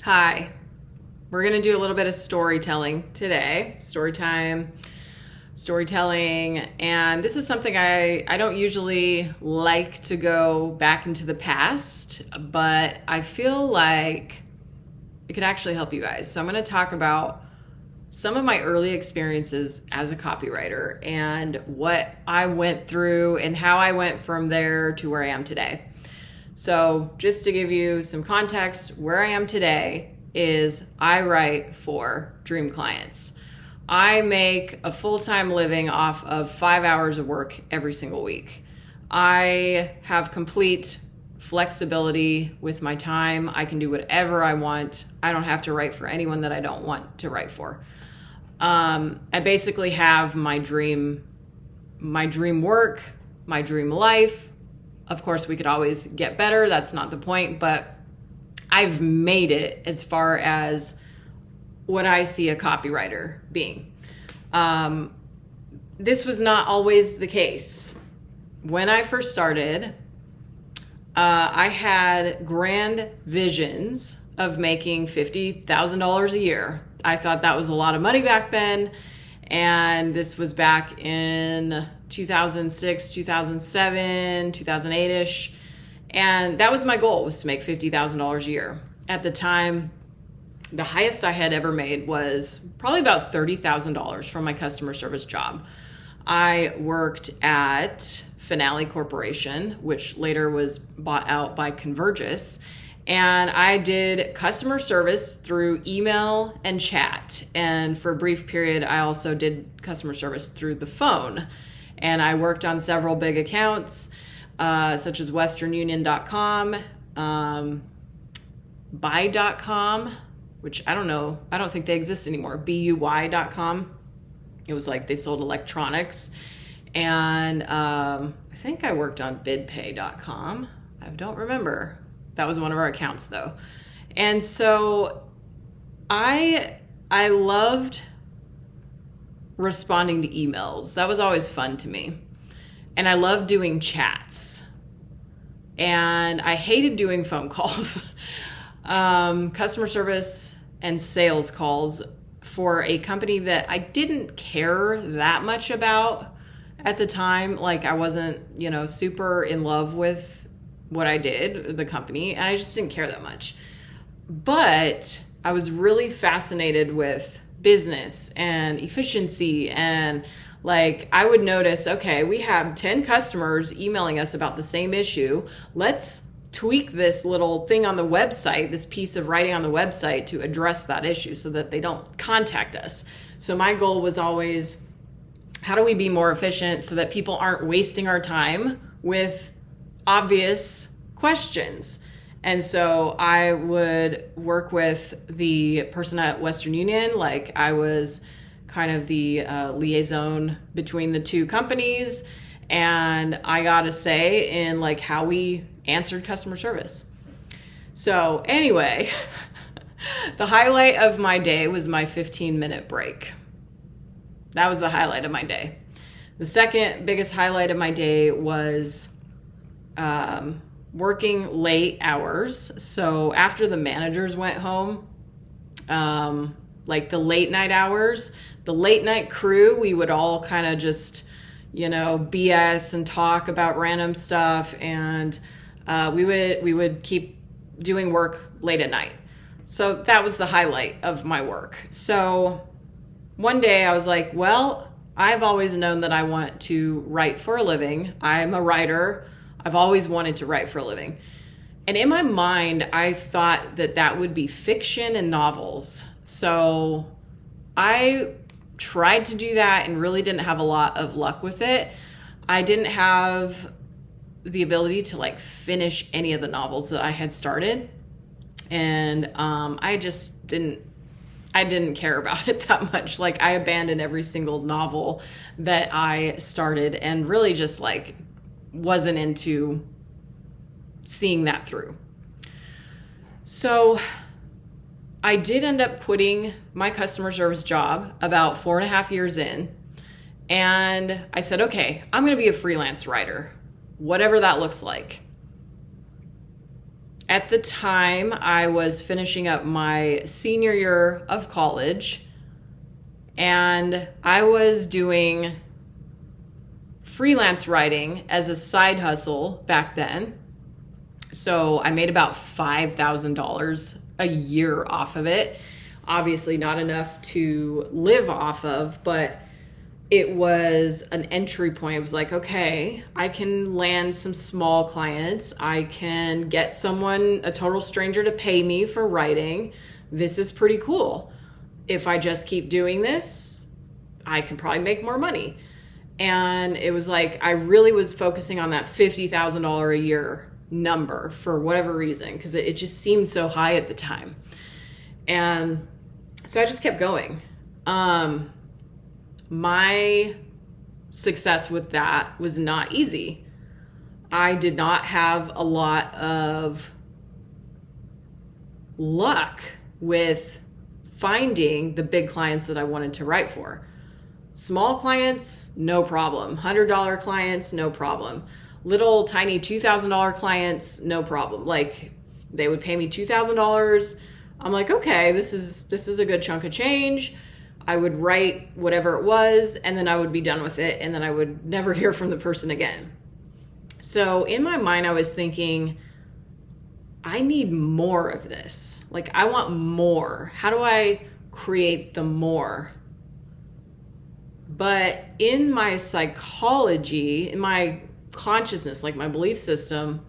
Hi, we're going to do a little bit of storytelling today. Storytelling. And this is something I don't usually like to go back into the past, but I feel like it could actually help you guys. So I'm going to talk about some of my early experiences as a copywriter and what I went through and how I went from there to where I am today. So just to give you some context, where I am today is I write for dream clients. I make a full-time living off of 5 hours of work every single week. I have complete flexibility with my time. I can do whatever I want. I don't have to write for anyone that I don't want to write for. I basically have my dream work, my dream life. Of course, we could always get better. That's not the point, but I've made it as far as what I see a copywriter being. This was not always the case. When I first started, I had grand visions of making $50,000 a year. I thought that was a lot of money back then. And this was back in 2006, 2007, 2008-ish. And that was my goal, was to make $50,000 a year. At the time, the highest I had ever made was probably about $30,000 from my customer service job. I worked at Finale Corporation, which later was bought out by Convergys. And I did customer service through email and chat. And for a brief period, I also did customer service through the phone. And I worked on several big accounts, such as westernunion.com, buy.com, which I don't know, I don't think they exist anymore, buy.com. It was like they sold electronics. And I think I worked on bidpay.com. I don't remember. That was one of our accounts though. And so I loved responding to emails. That was always fun to me. And I loved doing chats. And I hated doing phone calls. Customer service and sales calls for a company that I didn't care that much about at the time. Like I wasn't, super in love with what I did, the company, and I just didn't care that much. But I was really fascinated with business and efficiency, and like I would notice, okay, we have 10 customers emailing us about the same issue. Let's tweak this little thing on the website, this piece of writing on the website to address that issue so that they don't contact us. So my goal was always, how do we be more efficient so that people aren't wasting our time with obvious questions? And so I would work with the person at Western Union, like I was kind of the liaison between the two companies, and I got a say in like how we answered customer service. So anyway, the highlight of my day was my 15-minute break. That was the highlight of my day. The second biggest highlight of my day was working late hours. So after the managers went home, like the late night hours, the late night crew, we would all kind of just, BS and talk about random stuff. And we would keep doing work late at night. So that was the highlight of my work. So one day I was like, well, I've always known that I want to write for a living. I'm a writer. I've always wanted to write for a living. And in my mind, I thought that would be fiction and novels. So I tried to do that and really didn't have a lot of luck with it. I didn't have the ability to like finish any of the novels that I had started. And I just didn't care about it that much. Like I abandoned every single novel that I started and really just like wasn't into seeing that through. So I did end up quitting my customer service job about 4.5 years in. And I said, okay, I'm going to be a freelance writer, whatever that looks like. At the time, I was finishing up my senior year of college, and I was doing freelance writing as a side hustle back then. So I made about $5,000 a year off of it. Obviously not enough to live off of, but it was an entry point. It was like, okay, I can land some small clients. I can get someone, a total stranger, to pay me for writing. This is pretty cool. If I just keep doing this, I can probably make more money. And it was like, I really was focusing on that $50,000 a year number for whatever reason, because it just seemed so high at the time. And so I just kept going. My success with that was not easy. I did not have a lot of luck with finding the big clients that I wanted to write for. Small clients, no problem. $100 clients, no problem. Little tiny $2,000 clients, no problem. Like, they would pay me $2,000. I'm like, okay, this is a good chunk of change. I would write whatever it was, and then I would be done with it, and then I would never hear from the person again. So in my mind, I was thinking, I need more of this. Like, I want more. How do I create the more? But in my psychology, in my consciousness, like my belief system,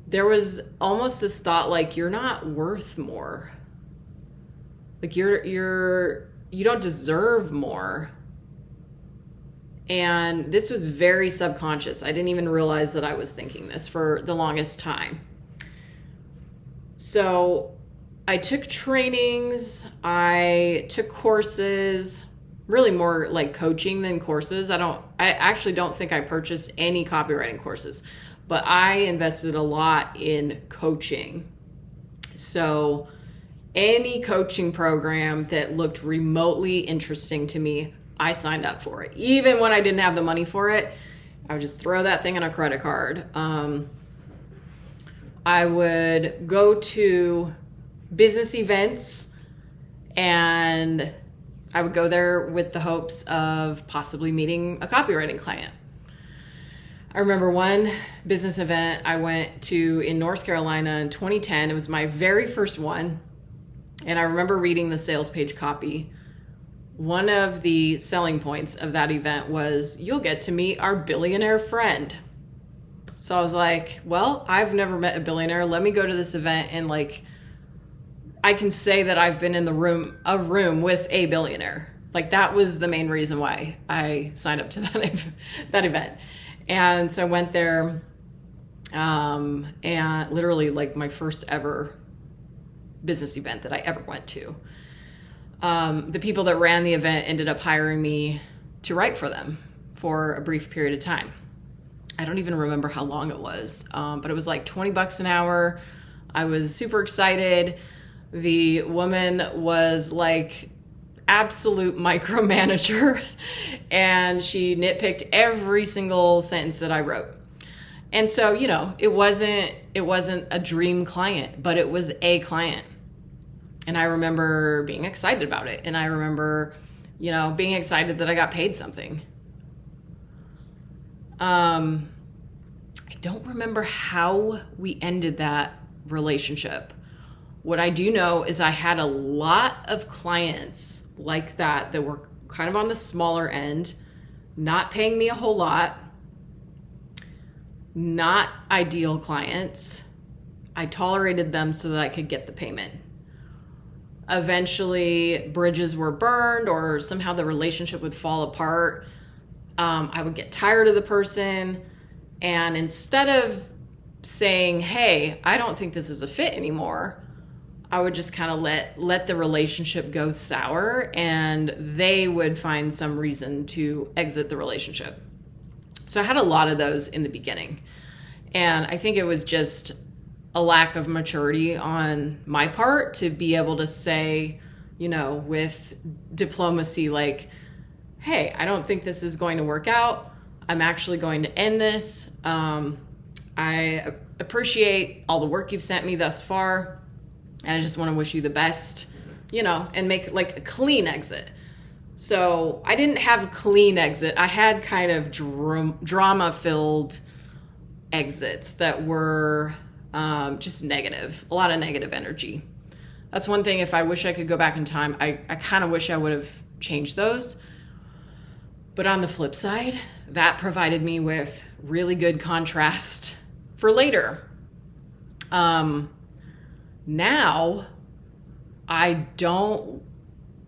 there was almost this thought like, you're not worth more. Like, you don't deserve more. And this was very subconscious. I didn't even realize that I was thinking this for the longest time. So I took trainings, I took courses, really more like coaching than courses. I actually don't think I purchased any copywriting courses, but I invested a lot in coaching. So any coaching program that looked remotely interesting to me, I signed up for it. Even when I didn't have the money for it, I would just throw that thing on a credit card. I would go to business events, and I would go there with the hopes of possibly meeting a copywriting client. I remember one business event I went to in North Carolina in 2010. It was my very first one. And I remember reading the sales page copy. One of the selling points of that event was, you'll get to meet our billionaire friend. So I was like, well, I've never met a billionaire. Let me go to this event and like, I can say that I've been in a room with a billionaire. Like, that was the main reason why I signed up to that event. And so I went there, and literally like my first ever business event that I ever went to. The people that ran the event ended up hiring me to write for them for a brief period of time. I don't even remember how long it was, but it was like $20 an hour. I was super excited. The woman was like absolute micromanager, and she nitpicked every single sentence that I wrote. And so, you know, it wasn't a dream client, but it was a client. And I remember being excited about it. And I remember, you know, being excited that I got paid something. I don't remember how we ended that relationship. What I do know is I had a lot of clients like that were kind of on the smaller end, not paying me a whole lot, not ideal clients. I tolerated them so that I could get the payment. Eventually, bridges were burned, or somehow the relationship would fall apart. I would get tired of the person, and instead of saying, hey, I don't think this is a fit anymore, I would just kind of let the relationship go sour, and they would find some reason to exit the relationship. So I had a lot of those in the beginning. And I think it was just a lack of maturity on my part to be able to say, you know, with diplomacy, like, hey, I don't think this is going to work out. I'm actually going to end this. I appreciate all the work you've sent me thus far. And I just want to wish you the best, and make like a clean exit. So I didn't have a clean exit. I had kind of drama-filled exits that were just negative, a lot of negative energy. That's one thing. If I wish I could go back in time, I kind of wish I would have changed those. But on the flip side, that provided me with really good contrast for later. Now, I don't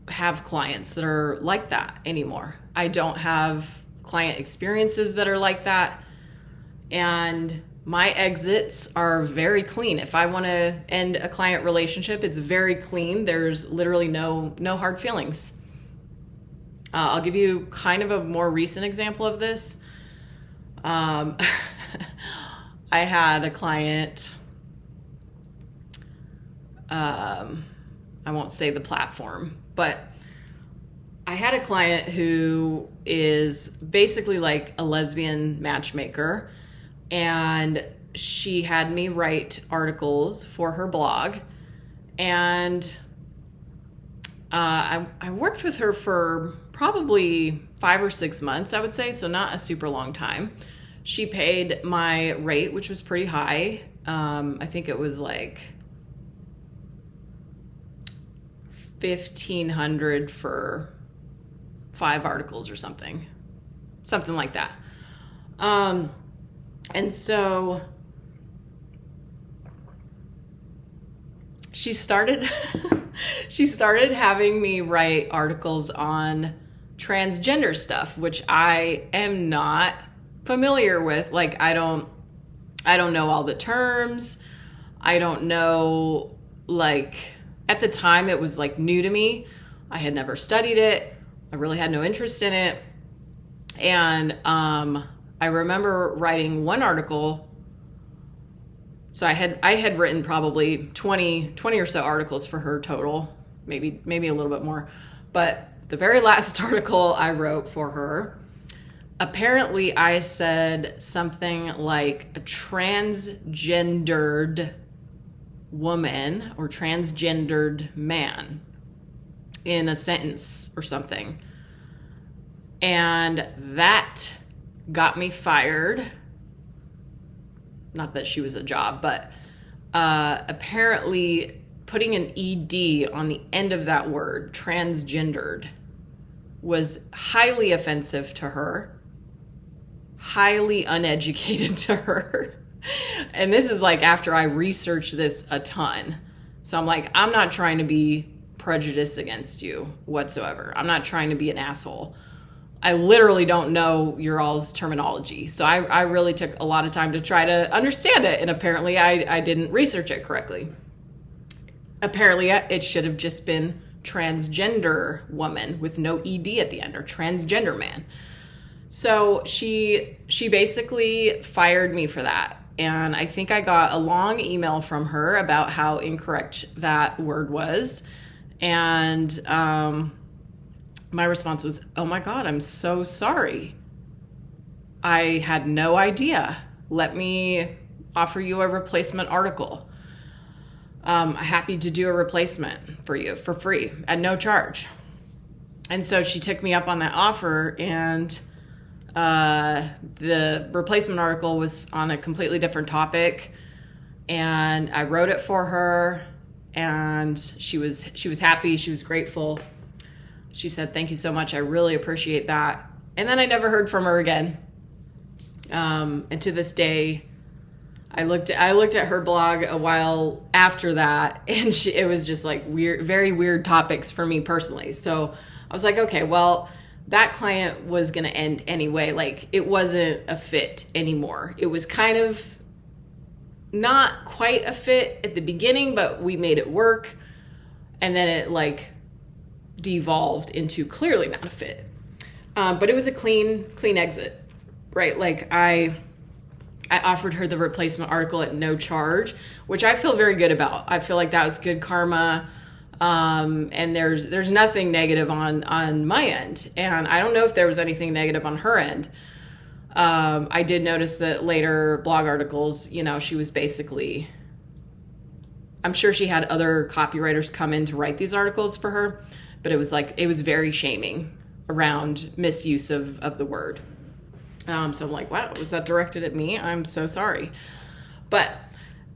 have clients that are like that anymore. I don't have client experiences that are like that. And my exits are very clean. If I want to end a client relationship, it's very clean. There's literally no hard feelings. I'll give you kind of a more recent example of this. I had a client, I won't say the platform, but I had a client who is basically like a lesbian matchmaker, and she had me write articles for her blog, and I worked with her for probably 5 or 6 months, I would say, so not a super long time. She paid my rate, which was pretty high. I think it was like $1,500 for 5 articles or something like that. And so she started having me write articles on transgender stuff, which I am not familiar with. Like, I don't know all the terms. I don't know, like, at the time it was like new to me. I had never studied it. I really had no interest in it. And I remember writing one article. So I had written probably 20 or so articles for her total, maybe a little bit more. But the very last article I wrote for her, apparently I said something like a transgendered woman or transgendered man in a sentence or something. And that got me fired. Not that she was a job, but apparently putting an ED on the end of that word, transgendered, was highly offensive to her, highly uneducated to her. And this is like after I researched this a ton. So I'm like, I'm not trying to be prejudiced against you whatsoever. I'm not trying to be an asshole. I literally don't know your all's terminology. So I really took a lot of time to try to understand it. And apparently I didn't research it correctly. Apparently it should have just been transgender woman with no ED at the end, or transgender man. So she basically fired me for that. And I think I got a long email from her about how incorrect that word was. And my response was, oh my God, I'm so sorry. I had no idea. Let me offer you a replacement article. I'm happy to do a replacement for you for free at no charge. And so she took me up on that offer, and the replacement article was on a completely different topic, and I wrote it for her, and she was happy. She was grateful. She said, thank you so much. I really appreciate that. And then I never heard from her again. And to this day, I looked at her blog a while after that, and it was just like weird, very weird topics for me personally. So I was like, okay, well, that client was going to end anyway. Like, it wasn't a fit anymore. It was kind of not quite a fit at the beginning, but we made it work. And then it like devolved into clearly not a fit. But it was a clean exit, right? Like I offered her the replacement article at no charge, which I feel very good about. I feel like that was good karma. And there's nothing negative on my end. And I don't know if there was anything negative on her end. I did notice that later blog articles, she was basically, I'm sure she had other copywriters come in to write these articles for her, but it was very shaming around misuse of the word. So I'm like, wow, was that directed at me? I'm so sorry. But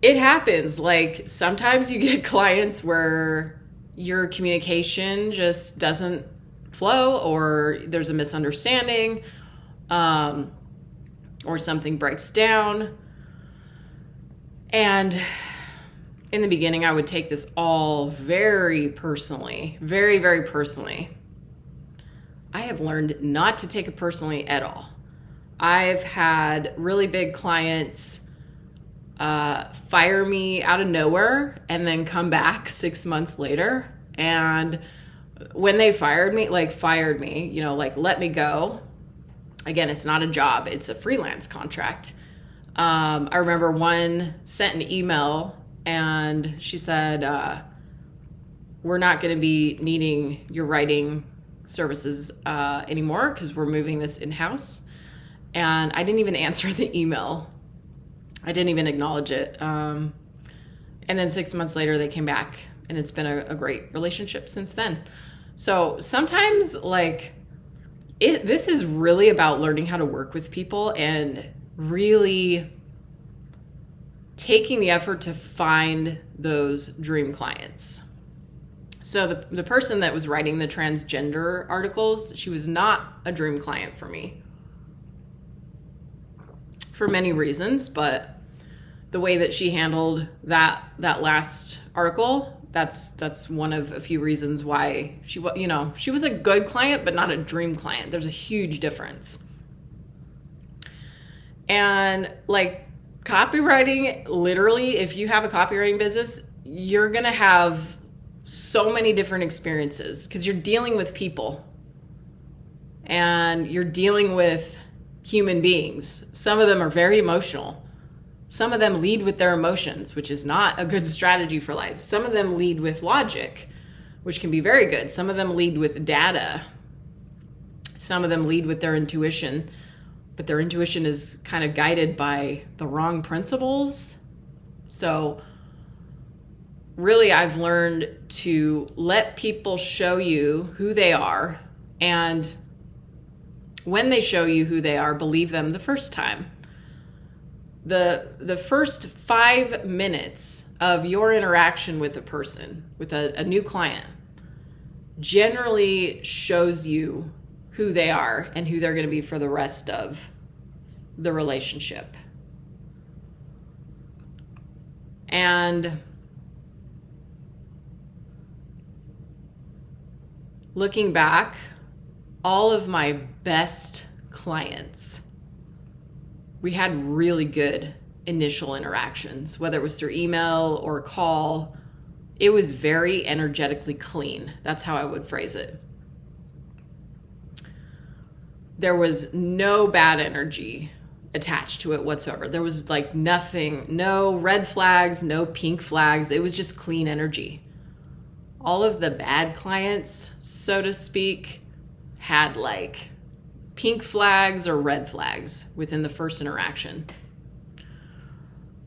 it happens. Like, sometimes you get clients where your communication just doesn't flow, or there's a misunderstanding, or something breaks down. And in the beginning, I would take this all very personally, very, very personally. I have learned not to take it personally at all. I've had really big clients fire me out of nowhere and then come back 6 months later. And when they fired me, let me go. Again, it's not a job, it's a freelance contract. I remember one sent an email and she said, we're not going to be needing your writing services anymore because we're moving this in-house. And I didn't even answer the email. I didn't even acknowledge it. And then 6 months later, they came back, and it's been a great relationship since then. So sometimes, this is really about learning how to work with people and really taking the effort to find those dream clients. So the person that was writing the transgender articles, she was not a dream client for me for many reasons, but the way that she handled that last article, that's one of a few reasons why she was a good client, but not a dream client. There's a huge difference. And copywriting, literally, if you have a copywriting business, you're going to have so many different experiences because you're dealing with people and you're dealing with human beings. Some of them are very emotional. Some of them lead with their emotions, which is not a good strategy for life. Some of them lead with logic, which can be very good. Some of them lead with data. Some of them lead with their intuition, but their intuition is kind of guided by the wrong principles. So really, I've learned to let people show you who they are, and when they show you who they are, believe them the first time. The first 5 minutes of your interaction with a person, with a new client, generally shows you who they are and who they're going to be for the rest of the relationship. And looking back, all of my best clients, we had really good initial interactions, whether it was through email or call. It was very energetically clean. That's how I would phrase it. There was no bad energy attached to it whatsoever. There was nothing, no red flags, no pink flags. It was just clean energy. All of the bad clients, so to speak, had pink flags or red flags within the first interaction.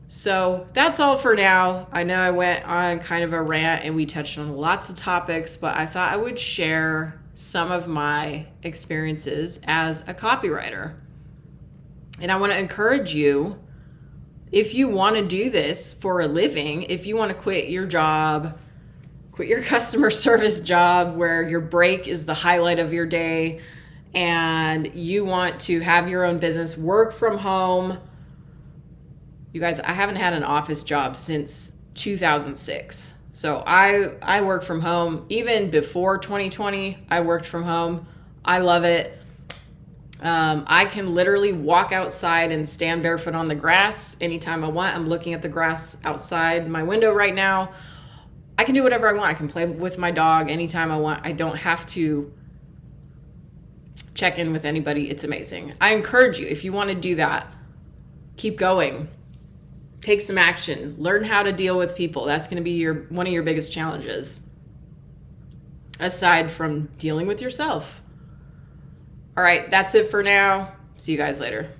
So that's all for now. I know I went on kind of a rant and we touched on lots of topics, but I thought I would share some of my experiences as a copywriter. And I want to encourage you, if you want to do this for a living, if you want to quit your job, quit your customer service job where your break is the highlight of your day, and you want to have your own business, work from home. You guys, I haven't had an office job since 2006. So I work from home. Even before 2020, I worked from home. I love it. I can literally walk outside and stand barefoot on the grass anytime I want. I'm looking at the grass outside my window right now. I can do whatever I want. I can play with my dog anytime I want. I don't have to check in with anybody. It's amazing. I encourage you, if you want to do that, keep going. Take some action. Learn how to deal with people. That's going to be one of your biggest challenges, aside from dealing with yourself. All right, that's it for now. See you guys later.